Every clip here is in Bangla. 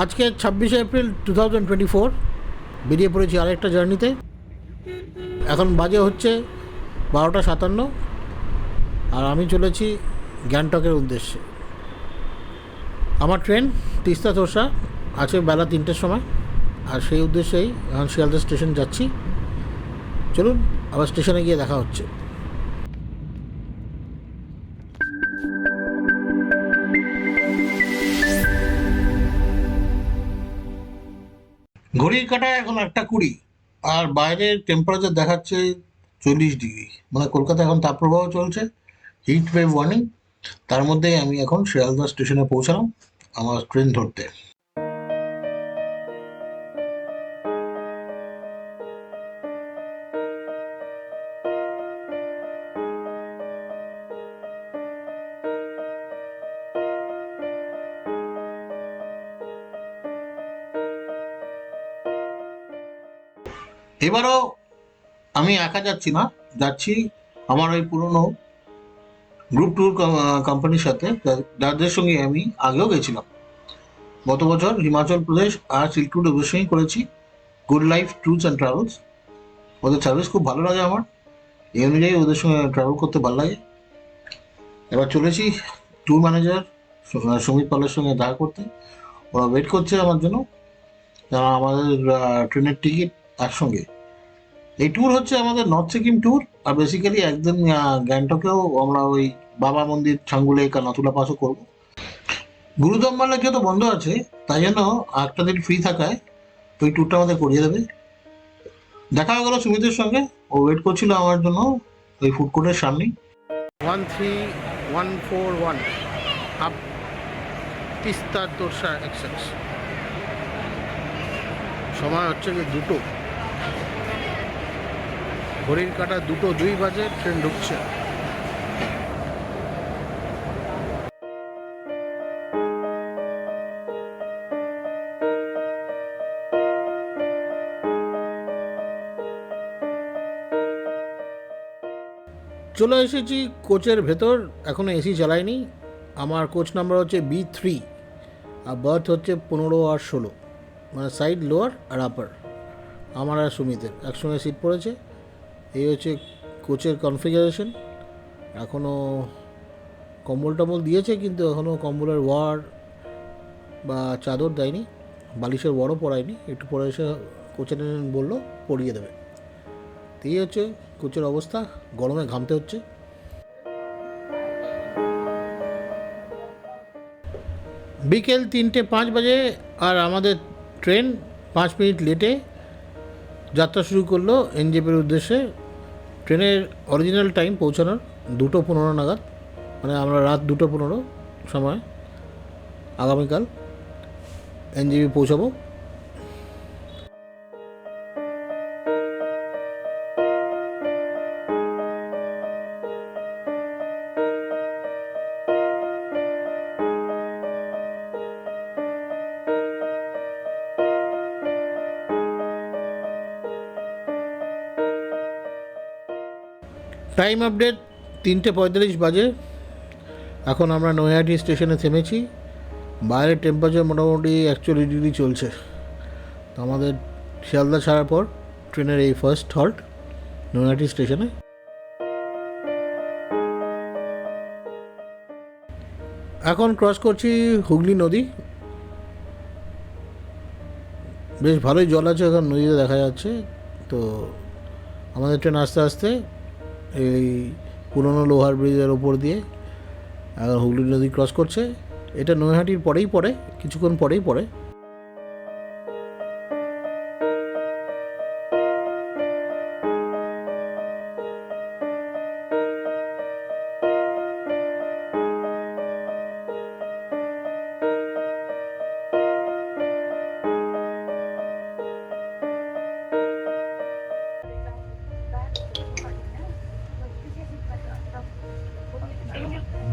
আজকে 26শে এপ্রিল 2024 বেরিয়ে পড়েছি আরেকটা জার্নিতে। এখন বাজে হচ্ছে 12:57 আর আমি চলেছি গ্যাংটকের উদ্দেশ্যে। আমার ট্রেন তিস্তা তোরসা আছে বেলা 3টের সময়, আর সেই উদ্দেশ্যেই এখন শিয়ালদা স্টেশন যাচ্ছি। চলুন আবার স্টেশনে গিয়ে দেখা হচ্ছে। ঘড়ির কাঁটায় এখন 1:20 আর বাইরের টেম্পারেচার দেখাচ্ছে 40 ডিগ্রি। মানে কলকাতা এখন তাপপ্রবাহ চলছে, হিট ওয়েভ ওয়ার্নিং। তার মধ্যেই আমি এখন শিয়ালদা স্টেশনে পৌঁছালাম আমার ট্রেন ধরতে। এবারও আমি একা যাচ্ছি না, যাচ্ছি আমার ওই পুরনো গ্রুপ ট্যুর কোম্পানির সাথে, যাদের সঙ্গে আমি আগেও গেছিলাম। গত বছর হিমাচল প্রদেশ আর সিল্ক রুট ওদের সঙ্গেই করেছি, good life tours and travels. ওদের সার্ভিস খুব ভালো লাগে আমার, এই অনুযায়ী ওদের সঙ্গে ট্রাভেল করতে ভালো লাগে। এবার চলেছি ট্যুর ম্যানেজার সুমিত পালের সঙ্গে দেখা করতে। ওরা ওয়েট করছে আমার জন্য, কারণ আমাদের ট্রেনের টিকিট একসঙ্গে। এই ট্যুর হচ্ছে আমাদের নর্থ সিকিম ট্যুর, আর বেসিক্যালি একদিন গ্যাংটকেও আমরা ওই বাবা মন্দির, ছাঙ্গুলেক আর নাথুলা পাসও করবো। গুরুদম্বার লেক তো বন্ধ আছে, তাই জন্য একটা দিন ফ্রি থাকায় ওই ট্যুরটা আমাদের করিয়ে দেবে। দেখা হয়ে গেল সুমিতের সঙ্গে, ও ওয়েট করছিল আমার জন্য ওই ফুড কোর্টের সামনেই। 13141 আপ তিস্তা তোরসা এক্সপ্রেস। সময় হচ্ছে যে 2টো, ঘড়ির কাঁটা 2:02 বাজে, ট্রেন ঢুকছে। চলে এসেছি কোচের ভেতর, এখনও এসি চালাইনি। আমার কোচ নাম্বার হচ্ছে B3 আর বার্থ হচ্ছে 15 আর 16, মানে সাইড লোয়ার আর আপার। আমার আর সুমিতের একসঙ্গে সিট পড়েছে। এই হচ্ছে কোচের কনফিগারেশন। এখনও কম্বল টম্বল দিয়েছে, কিন্তু এখনও কম্বলের ওয়ার বা চাদর দেয়নি, বালিশের ওয়ারও পরায়নি। একটু পরে এসে কোচের বললো পরিয়ে দেবে। এই হচ্ছে কোচের অবস্থা, গরমে ঘামতে হচ্ছে। বিকেল 3:05 বাজে আর আমাদের ট্রেন 5 মিনিট লেটে যাত্রা শুরু করলো এনজেপির উদ্দেশ্যে। ট্রেনের অরিজিনাল টাইম পৌঁছানোর 2:15 নাগাদ, মানে আমরা রাত 2:15 সময় আগামীকাল এনজেপি পৌঁছাবো। টাইম আপডেট 3:45 বাজে। এখন আমরা নৈহাটি স্টেশনে থেমেছি। বাইরের টেম্পারেচার মোটামুটি 41 ডিগ্রি চলছে। তো আমাদের শিয়ালদা ছাড়ার পর ট্রেনের এই ফার্স্ট হল্ট নৈহাটি স্টেশনে। এখন ক্রস করছি হুগলি নদী। বেশ ভালোই জল আছে এখন নদীতে, দেখা যাচ্ছে। তো আমাদের ট্রেন আস্তে আস্তে এই পুরনো লোহার ব্রিজের ওপর দিয়ে এখন হুগলি নদী ক্রস করছে। এটা নৈহাটির পরেই পড়ে, কিছুক্ষণ পরেই পড়ে।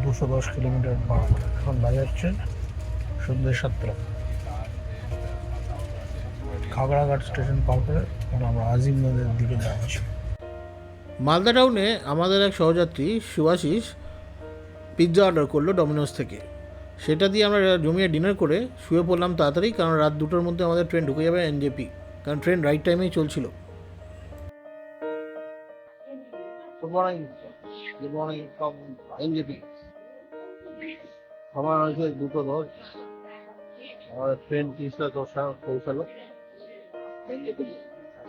দুশো 10 কিলোমিটার পার। এখন বাজাচ্ছে সন্ধ্যে 7টা। খাগড়াঘাট স্টেশন পার করে আমরা আজিমগঞ্জের দিকে যাচ্ছি। মালদা টাউনে আমাদের এক সহযাত্রী সুভাশিস পিৎজা অর্ডার করলো ডমিনোস থেকে। সেটা দিয়ে আমরা জমিয়ে ডিনার করে শুয়ে পড়লাম তাড়াতাড়ি, কারণ রাত 2টোর মধ্যে আমাদের ট্রেন ঢুকে যাবে এনজেপি, কারণ ট্রেন রাইট টাইমেই চলছিল। Good morning from NJP. আমার হয়েছে 2:10, আমাদের ট্রেন 3:10 পৌঁছালো।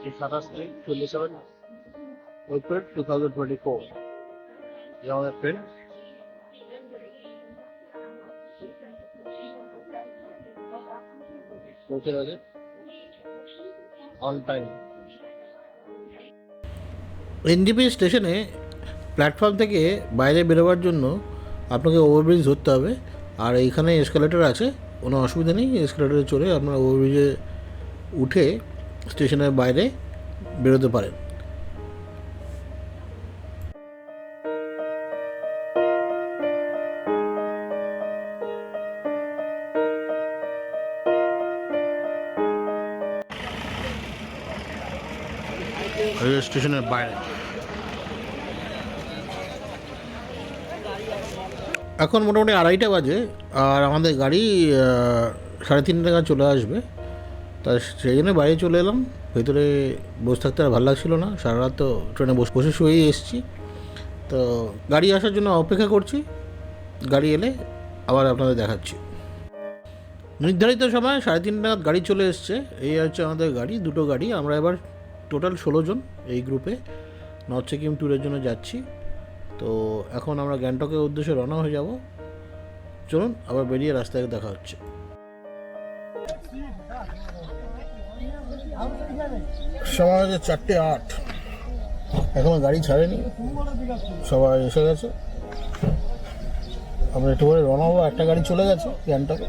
27 এপ্রিল 2024 আমাদের ট্রেন। পৌঁছে গেছে অন টাইম। এনজেপি স্টেশনে প্ল্যাটফর্ম থেকে বাইরে বেরোবার জন্য আপনাকে ওভারব্রিজ ধরতে হবে, আর এইখানে এসকালেটর আছে, কোনো অসুবিধা নেই। এসকালেটরে চড়ে আপনারা ওভারব্রিজে উঠে স্টেশনের বাইরে বেরোতে পারেন। রেল স্টেশনের বাইরে এখন মোটামুটি 2:30 বাজে, আর আমাদের গাড়ি 3:30 নাগাদ চলে আসবে। তা সেই জন্য বাইরে চলে এলাম। ভেতরে বসে থাকতে আর ভালো লাগছিলো না, সারা রাত তো ট্রেনে বসে শুয়েই এসেছি। তো গাড়ি আসার জন্য অপেক্ষা করছি, গাড়ি এলে আবার আপনাদের দেখাচ্ছি। নির্ধারিত সময় 3:30 নাগাদ গাড়ি চলে এসছে। এই হচ্ছে আমাদের গাড়ি, 2টো গাড়ি। আমরা এবার টোটাল 16 জন এই গ্রুপে নর্থ সিকিম ট্যুরের জন্য যাচ্ছি। তো এখন আমরা গ্যাংটকের উদ্দেশ্যে রওনা হয়ে যাব। চলুন আবার বেরিয়ে রাস্তায় দেখা হচ্ছে। সময় হচ্ছে 4:08, এখনো গাড়ি ছাড়েনি, সবাই এসে গেছে। আমরা একটু করে রওনা হবো, একটা গাড়ি চলে গেছে গ্যাংটকে।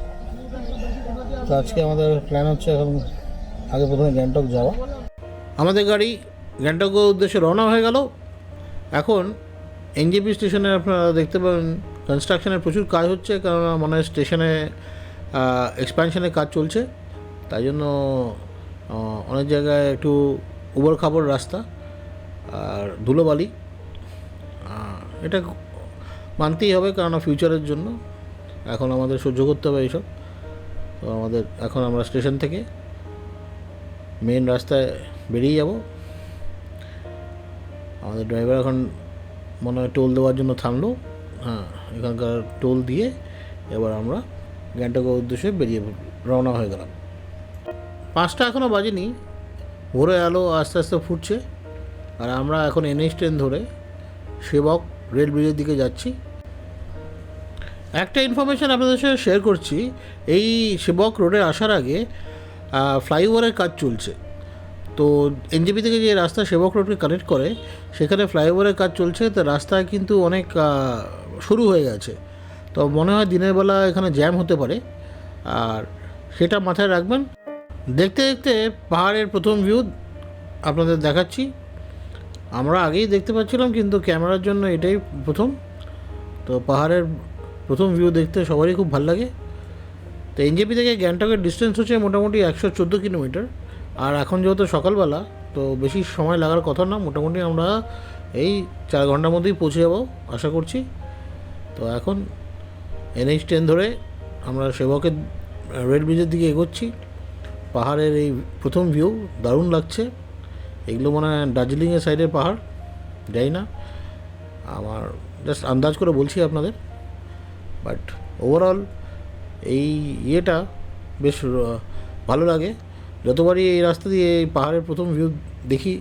তো আজকে আমাদের প্ল্যান হচ্ছে এখন আগে প্রথমে গ্যাংটক যাওয়া। আমাদের গাড়ি গ্যাংটকের উদ্দেশ্যে রওনা হয়ে গেল। এখন এনজেপি স্টেশনে আপনারা দেখতে পাবেন কনস্ট্রাকশনের প্রচুর কাজ হচ্ছে, কারণ মনে হয় স্টেশনে এক্সপ্যানশনের কাজ চলছে, তাই জন্য অনেক জায়গায় একটু উবড় খাবড় রাস্তা আর ধুলোবালি। এটা মানতেই হবে, কারণ ফিউচারের জন্য এখন আমাদের সহ্য করতে হবে এইসব। তো এখন আমরা স্টেশন থেকে মেন রাস্তায় বেরিয়ে যাব। আমাদের ড্রাইভার এখন মনে হয় টোল দেওয়ার জন্য থামলো। এখানকার টোল দিয়ে এবার আমরা গ্যাংটকের উদ্দেশ্যে বেরিয়ে রওনা হয়ে গেলাম। 5টা এখনও বাজেনি, ভোরে আলো আস্তে আস্তে ফুটছে। আর আমরা এখন NH ট্রেন ধরে সেবক রেল ব্রিজের দিকে যাচ্ছি। একটা ইনফরমেশান আপনাদের সাথে শেয়ার করছি। এই সেবক রোডে আসার আগে ফ্লাইওভারের কাজ চলছে। তো এনজেপি থেকে যে রাস্তা সেবক রোডকে কানেক্ট করে, সেখানে ফ্লাইওভারের কাজ চলছে। তো রাস্তায় কিন্তু অনেক শুরু হয়ে গেছে। তো মনে হয় দিনের বেলা এখানে জ্যাম হতে পারে, আর সেটা মাথায় রাখবেন। দেখতে দেখতে পাহাড়ের প্রথম ভিউ আপনাদের দেখাচ্ছি। আমরা আগেই দেখতে পাচ্ছিলাম, কিন্তু ক্যামেরার জন্য এটাই প্রথম। তো পাহাড়ের প্রথম ভিউ দেখতে সবারই খুব ভালো লাগে। তো এনজেপি থেকে গ্যাংটকের ডিস্টেন্স হচ্ছে মোটামুটি 114 কিলোমিটার। আর এখন যেহেতু সকালবেলা, তো বেশি সময় লাগার কথা না, মোটামুটি আমরা এই 4 ঘন্টার মধ্যেই পৌঁছে যাব আশা করছি। তো এখন NH ট্রেন ধরে আমরা সেবকের রেল ব্রিজের দিকে এগোচ্ছি। পাহাড়ের এই প্রথম ভিউ দারুণ লাগছে। এগুলো মনে হয় দার্জিলিংয়ের সাইডের পাহাড়, যাই না, আমার জাস্ট আন্দাজ করে বলছি আপনাদের। বাট ওভারঅল এই ইয়েটা বেশ ভালো লাগে। যতবারই এই রাস্তা দিয়ে এই পাহাড়ের প্রথম ভিউ দেখি,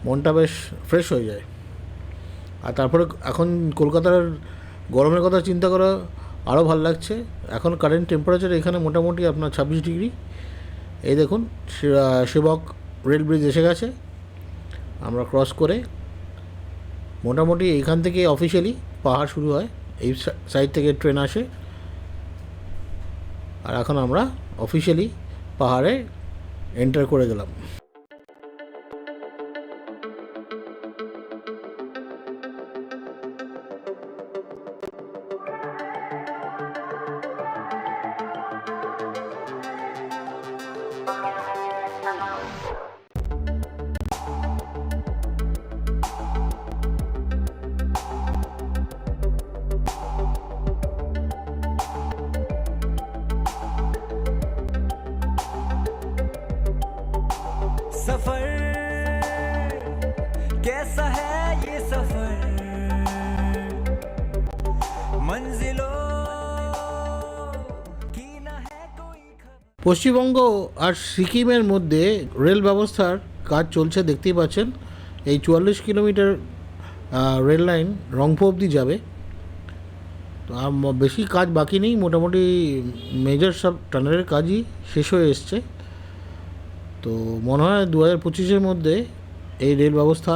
মনটা বেশ ফ্রেশ হয়ে যায়। আর তারপরে এখন কলকাতার গরমের কথা চিন্তা করা আরও ভালো লাগছে। এখন কারেন্ট টেম্পারেচার এখানে মোটামুটি আপনার 26 ডিগ্রি। এই দেখুন সেবক রেল ব্রিজ এসে গেছে। আমরা ক্রস করে মোটামুটি এইখান থেকে অফিসিয়ালি পাহাড় শুরু হয়, এই সাইড থেকে ট্রেন আসে। আর এখন আমরা অফিসিয়ালি পাহাড়ে এন্টার করে গেলাম। सफर कैसा है ये सफर मंजिलों की ना है कोई खबर। পশ্চিমবঙ্গ আর সিকিমের মধ্যে রেল ব্যবস্থার কাজ চলছে, দেখতেই পাচ্ছেন। এই 44 কিলোমিটার রেল লাইন রংপো অবধি যাবে। তো আর বেশি কাজ বাকি নেই, মোটামুটি মেজর সব টানেলের কাজই শেষ হয়ে এসছে। তো মনে হয় 2025-এর মধ্যে এই রেল ব্যবস্থা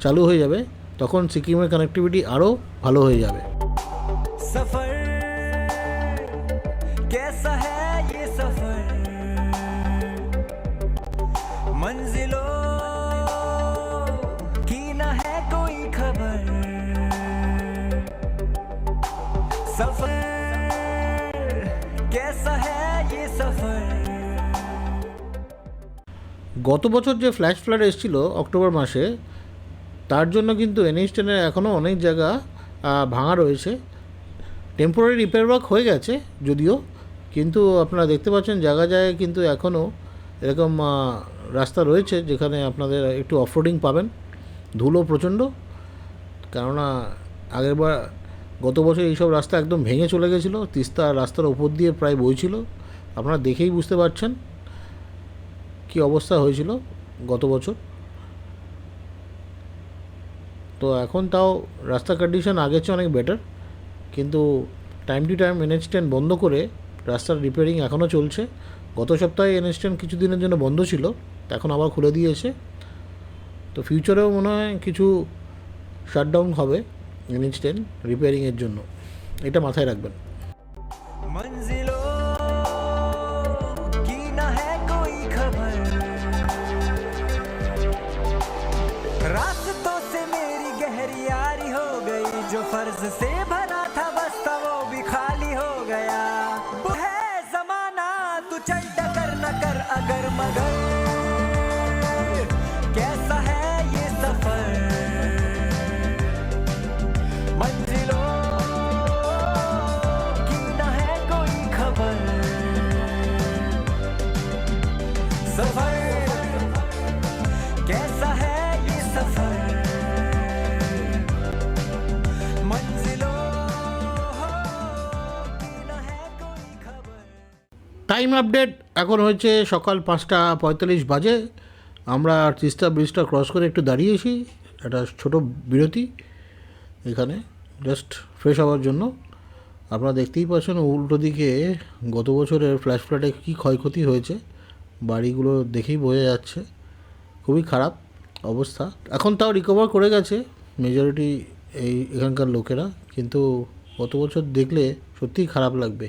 চালু হয়ে যাবে, তখন সিকিমের কানেক্টিভিটি আরও ভালো হয়ে যাবে। सफर कैसा है ये सफर मंजिलों की ना है कोई खबर सफर कैसा है ये सफर। গত বছর যে ফ্ল্যাশ ফ্লাড এসেছিলো অক্টোবর মাসে, তার জন্য কিন্তু NH10-এর এখনও অনেক জায়গা ভাঙা রয়েছে। টেম্পোরারি রিপেয়ার ওয়ার্ক হয়ে গেছে যদিও, কিন্তু আপনারা দেখতে পাচ্ছেন জায়গায় জায়গায় কিন্তু এখনও এরকম রাস্তা রয়েছে যেখানে আপনাদের একটু অফরোডিং পাবেন। ধুলো প্রচণ্ড, কেননা আগেরবার গত বছর এইসব রাস্তা একদম ভেঙে চলে গেছিলো, তিস্তা রাস্তার ওপর দিয়ে প্রায় বইছিল। আপনারা দেখেই বুঝতে পারছেন কী অবস্থা হয়েছিল গত বছর। তো এখন তাও রাস্তার কন্ডিশন আগের চেয়ে অনেক বেটার, কিন্তু টাইম টু টাইম NH10 বন্ধ করে রাস্তার রিপেয়ারিং এখনও চলছে। গত সপ্তাহে NH10 কিছুদিনের জন্য বন্ধ ছিল, এখন আবার খুলে দিয়েছে। তো ফিউচারেও মনে হয় কিছু শাটডাউন হবে NH10 রিপেয়ারিংয়ের জন্য, এটা মাথায় রাখবেন। मंजिलों की ना है कोई खबर रास्तों से मेरी गहरी यारी हो गई जो फर्ज से भरा था बस्ता वो भी खाली हो गया वो है जमाना तू चल डकर न कर अगर मगर कैसा है ये सफर मंजिलों की ना है कोई खबर सफर कैसा है ये सफर मंजिलों की ना है कोई खबर। টাইম আপডেট এখন হয়েছে সকাল 5:45 বাজে। আমরা তিস্তা ব্রিজটা ক্রস করে একটু দাঁড়িয়েছি, একটা ছোট বিরতি এখানে জাস্ট ফ্রেশ হওয়ার জন্য। আপনারা দেখতেই পাচ্ছেন উল্টো দিকে গত বছরের ফ্ল্যাশ ফ্লাডে কী ক্ষয়ক্ষতি হয়েছে, বাড়িগুলো দেখেই বোঝা যাচ্ছে খুবই খারাপ অবস্থা। এখন তাও রিকভার করে গেছে মেজরিটি এখানকার লোকেরা, কিন্তু গত বছর দেখলে সত্যিই খারাপ লাগবে।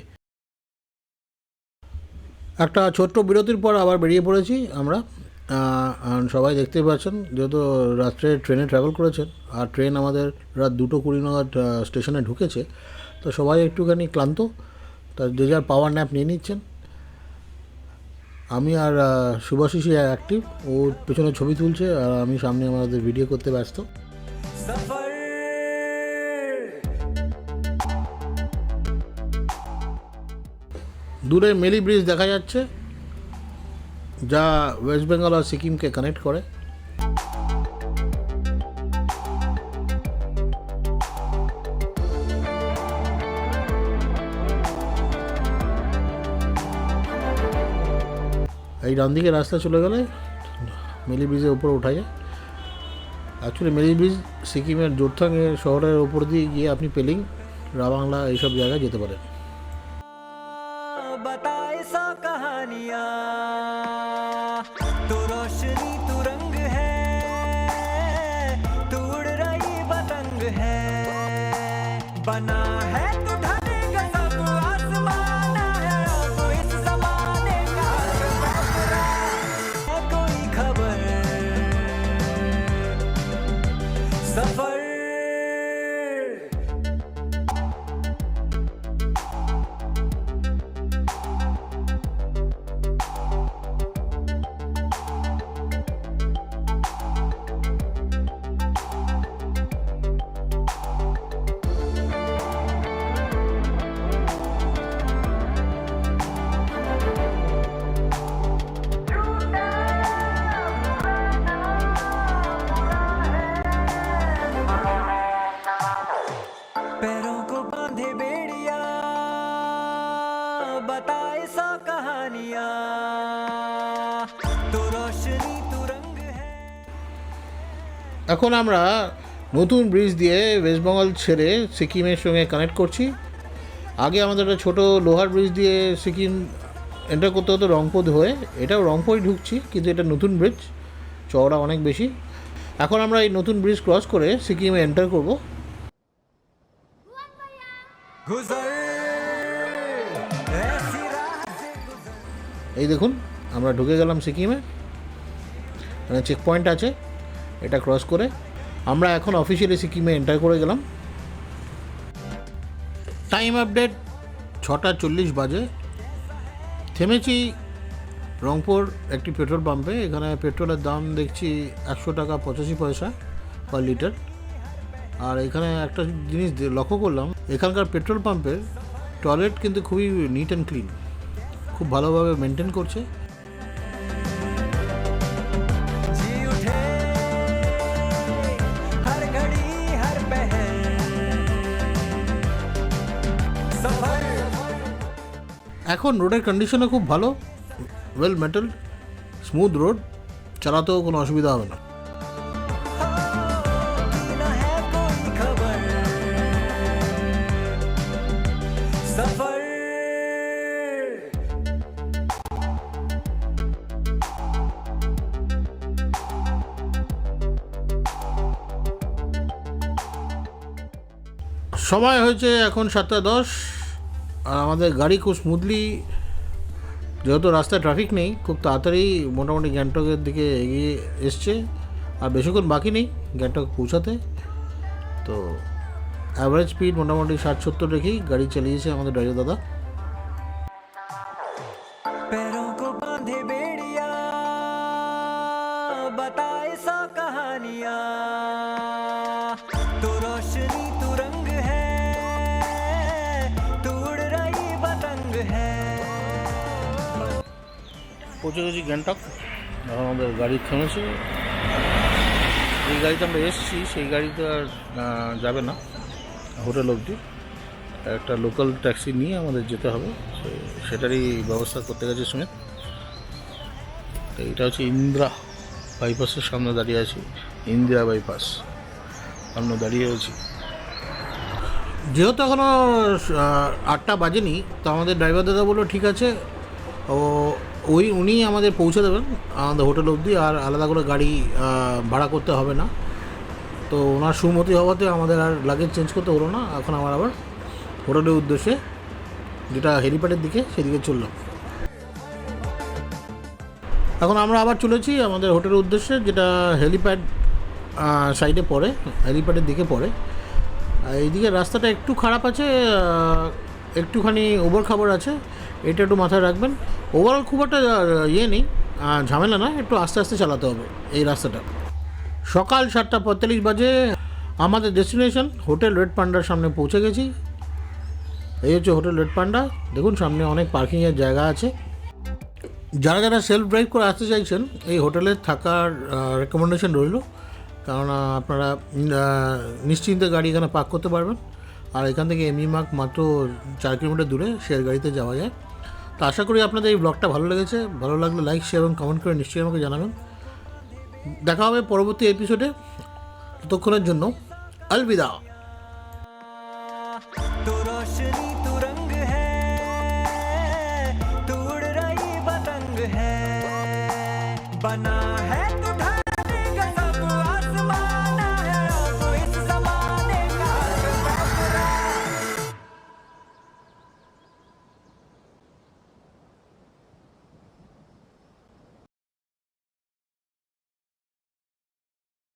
একটা ছোট্ট বিরতির পর আবার বেরিয়ে পড়েছি আমরা। সবাই দেখতেই পাচ্ছেন, যেহেতু রাত্রে ট্রেনে ট্রাভেল করেছেন আর ট্রেন আমাদের রাত 2:20 নাগাদ স্টেশনে ঢুকেছে, তো সবাই একটুখানি ক্লান্ত, তা যে যার পাওয়ার ন্যাপ নিয়ে নিচ্ছেন। আমি আর শুভাশিসি অ্যাক্টিভ, ও পেছনে ছবি তুলছে আর আমি সামনে আমাদের ভিডিও করতে ব্যস্ত। सफर দূরে মেলি ব্রিজ দেখা যাচ্ছে, যা ওয়েস্ট বেঙ্গল আর সিকিমকে কানেক্ট করে। এই ডান দিকে রাস্তা চলে গেলে মেলি ব্রিজের উপরে ওঠা যায়। অ্যাকচুয়ালি মেলি ব্রিজ সিকিমের জোরথাং শহরের ওপর দিয়ে গিয়ে আপনি পেলিং, রাবাংলা এইসব জায়গায় যেতে পারেন। बताए सा कहानियां तू रोशनी तू रंग है तू उड़ रही पतंग है बना है तू ढलेगा सब आसमान है तू इस जमाने का फैसला है कोई खबर सफर पैरों को बांधे बेड़िया बताए सौ कहानियां तो रोशनी तू रंग है। এখন আমরা নতুন ব্রিজ দিয়ে ওয়েস্ট বেঙ্গল ছেড়ে সিকিমের সঙ্গে কানেক্ট করছি। আগে আমাদের একটা ছোটো লোহার ব্রিজ দিয়ে সিকিম এন্টার করতে হতো রংপুর হয়ে, এটাও রংপুরে ঢুকছি, কিন্তু এটা নতুন ব্রিজ, চওড়া অনেক বেশি। এখন আমরা এই নতুন ব্রিজ ক্রস করে সিকিমে এন্টার করব। गुजर ऐसी राह से गुजर। এই দেখুন আমরা ঢুকে গেলাম সিকিমে, মানে চেক পয়েন্ট আছে, এটা ক্রস করে আমরা এখন অফিসিয়ালি সিকিমে এন্টার করে গেলাম। টাইম আপডেট 6:40 বাজে। থেমেছি রংপুর একটি পেট্রোল পাম্পে। এখানে পেট্রোলের দাম দেখছি 100 টাকা 85 পয়সা পার লিটার। আর এখানে একটা জিনিস লক্ষ্য করলাম, এখানকার পেট্রোল পাম্পের টয়লেট কিন্তু খুবই নিট অ্যান্ড ক্লিন, খুব ভালোভাবে মেনটেন করছে। जी उठे हर घड़ी हर पहर सफर এখন রোডের কন্ডিশনও খুব ভালো, ওয়েল মেটাল, স্মুথ রোড, চালাতেও কোনো অসুবিধা হবে না। न है कोई खबर सफर সময় হয়েছে এখন 7:10, আর আমাদের গাড়ি খুব স্মুথলি, যেহেতু রাস্তায় ট্রাফিক নেই, খুব তাড়াতাড়ি মোটামুটি গ্যাংটকের দিকে এগিয়ে এসছে। আর বেশিক্ষণ বাকি নেই গ্যাংটক পৌঁছাতে। তো অ্যাভারেজ স্পিড মোটামুটি 60-70 রেখেই গাড়ি চালিয়েছে আমাদের ড্রাইভার দাদা। पैरों को बांधे बेड़िया बताए सौ कहानियां तो रोशनी तू रंग है तू उड़ रही पतंग है। পৌঁছে গেছি গ্যাংটক। এখন আমাদের গাড়ি থেমেছে। এই গাড়িতে আমরা এসেছি, সেই গাড়িতে আর যাবে না হোটেল অবধি, একটা লোকাল ট্যাক্সি নিয়ে আমাদের যেতে হবে, সেটারই ব্যবস্থা করতে গেছে সুমিত। এইটা হচ্ছে ইন্দিরা বাইপাসের সামনে দাঁড়িয়ে আছি, ইন্দিরা বাইপাস সামনে দাঁড়িয়ে আছি। যেহেতু এখনও 8টা বাজেনি, তো আমাদের ড্রাইভার দাদা বললো ঠিক আছে, উনি আমাদের পৌঁছে দেবেন আমাদের হোটেল অবধি, আর আলাদা করে গাড়ি ভাড়া করতে হবে না। তো ওনার সুমতি হওয়াতে আমাদের আর লাগেজ চেঞ্জ করতে হলো না। এখন আমার আবার হোটেলের উদ্দেশ্যে, যেটা হেলিপ্যাডের দিকে, সেদিকে চললাম। এখন আমরা আবার চলেছি আমাদের হোটেলের উদ্দেশ্যে, যেটা হেলিপ্যাড সাইডে পড়ে, হেলিপ্যাডের দিকে পড়ে। এইদিকে রাস্তাটা একটু খারাপ আছে, একটুখানি ওবর খাবার আছে, এটা একটু মাথায় রাখবেন। ওভারঅল খুব একটা ইয়ে নেই, ঝামেলা না, একটু আস্তে আস্তে চালাতে হবে এই রাস্তাটা। সকাল 7:45 বাজে আমাদের ডেস্টিনেশন হোটেল রেড পান্ডার সামনে পৌঁছে গেছি। এই হচ্ছে হোটেল রেড পান্ডা। দেখুন সামনে অনেক পার্কিংয়ের জায়গা আছে। যারা যারা সেলফ ড্রাইভ করে আসতে চাইছেন, এই হোটেলে থাকার রেকমেন্ডেশন রইল, কারণ আপনারা নিশ্চিন্তে গাড়ি এখানে পার্ক করতে পারবেন। আর এখান থেকে এমইমার্ক মাত্র 4 কিলোমিটার দূরে শেয়ার গাড়িতে যাওয়া যায়। তো আশা করি আপনাদের এই ব্লগটা ভালো লেগেছে। ভালো লাগলে লাইক, শেয়ার এবং কমেন্ট করে নিশ্চয়ই আমাকে জানাবেন। দেখা হবে পরবর্তী এপিসোডে। ততক্ষণের জন্য अलविदा। तो रोशनी तू रंग है तू उड़ रही पतंग है बना है